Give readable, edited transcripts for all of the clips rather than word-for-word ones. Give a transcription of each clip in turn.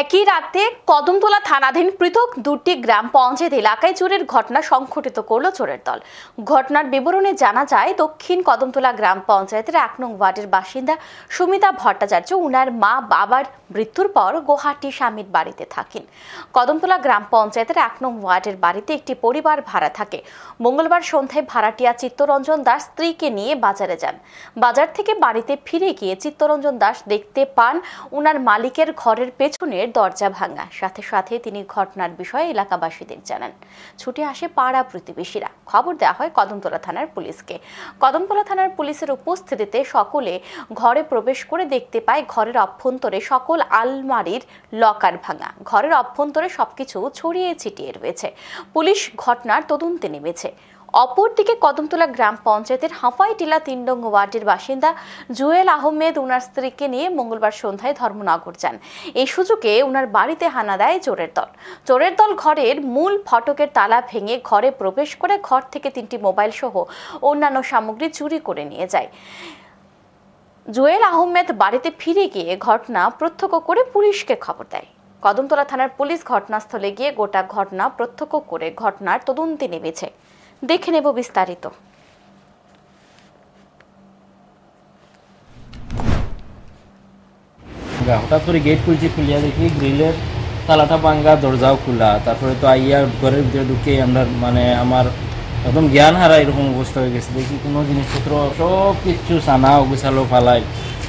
একই রাতে কদমতলা থানাধীন পৃথক দুটি গ্রাম পঞ্চায়েত এলাকায় চুরির ঘটনা সংঘটিত করল চোরের দল। ঘটনার বিবরণে জানা যায়, দক্ষিণ কদমতলা গ্রাম পঞ্চায়েতের ১ নং ওয়ার্ডের বাসিন্দা সুমিতা ভট্টাচার্য উনার মা বাবার মৃত্যুর পর গুয়াহাটি স্বামীর বাড়িতে থাকেন। কদমতলা গ্রাম পঞ্চায়েতের ১ নং ওয়ার্ডের বাড়িতে একটি পরিবার ভাড়া থাকে। মঙ্গলবার সন্ধ্যায় ভাড়াটিয়া চিত্তরঞ্জন দাস স্ত্রীকে নিয়ে বাজারে যান। বাজার থেকে বাড়িতে ফিরে গিয়ে চিত্তরঞ্জন দাস দেখতে পান উনার মালিকের ঘরের পেছনে দরজা ভাঙা। সাথে সাথে তিনি ঘটনার বিষয়ে এলাকাবাসীদের জানান। ছুটে আসে পাড়া প্রতিবেশীরা। খবর দেওয়া হয় কদমতলা থানার পুলিশকে। কদমতলা থানার পুলিশের উপস্থিতিতে সকলে ঘরে প্রবেশ করে দেখতে পায় ঘরের অভ্যন্তরে সকল আলমারির লকার ভাঙা। ঘরের অভ্যন্তরে সবকিছু ছড়িয়ে ছিটিয়ে রয়েছে। পুলিশ ঘটনার তদন্তে নেমেছে। অপরদিকে কদমতলা গ্রাম পঞ্চায়েতের হাঁফাইটিলা ৩ নং ওয়ার্ডের বাসিন্দা জুয়েল আহমেদ উনার স্ত্রীকে নিয়ে মঙ্গলবার সন্ধ্যায় ধর্মনগর যান। এই সুযোগে উনার বাড়িতে হানা দেয় চোরের দল। চোরের দল ঘরের মূল ফটকের তালা ভেঙে ঘরে প্রবেশ করে ঘর থেকে ৩টি মোবাইল সহ অন্যান্য সামগ্রী চুরি করে নিয়ে যায়। জুয়েল আহমেদ বাড়িতে ফিরে গিয়ে ঘটনা প্রত্যক্ষ করে পুলিশকে খবর দেয়। কদমতলা থানার পুলিশ ঘটনাস্থলে গিয়ে গোটা ঘটনা প্রত্যক্ষ করে ঘটনার তদন্তে নেমেছে। দেখে নেব বিস্তারিত। হঠাৎ করে গেট খুলছি, খুলিয়া দেখি গ্রিলের তালাটা ভাঙ্গা, দরজাও খোলা। তারপরে তো আইয়া ঘরের ভিতরে ঢুকে আমরা আমার একদম জ্ঞান হারা এরকম অবস্থা হয়ে গেছে। দেখি কোনো জিনিসপত্র সব কিছু সানা অগুছালো ফালাই।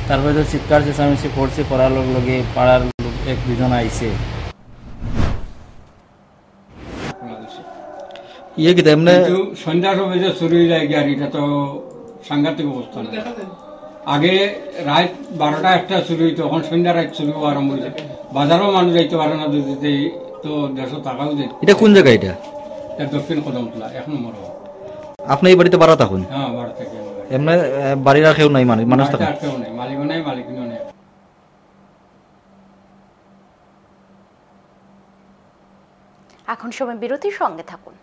তারপরে তো চিৎকার চেঁচামেচি করছে, করার লগে পাড়ার লোক ১-২ জন আইছে। সন্ধ্যার সময় যে চুরি হয়ে যায় গাড়িটা তো সাংঘাতিক অবস্থা। আগে রাত ১২টা-১টা চুরি হইতো, তখন সন্ধ্যা রাত চুরি হওয়া আরম্ভ হয়েছে। বাজারও মানুষ যাইতে পারে না, যদি তো ১৫০ টাকাও দিত। এটা কোন জায়গা? এটা দক্ষিণ কদমতলা ১ নম্বর। আপনি এই বাড়িতে ভাড়া থাকুন? হ্যাঁ, ভাড়া থেকে। এমনি বাড়ির আর কেউ নাই? মানুষ থাকে? কেউ নেই, মালিকও নেই, মালিকিনও নেই। এখন সময় বিরতির সঙ্গে থাকুন।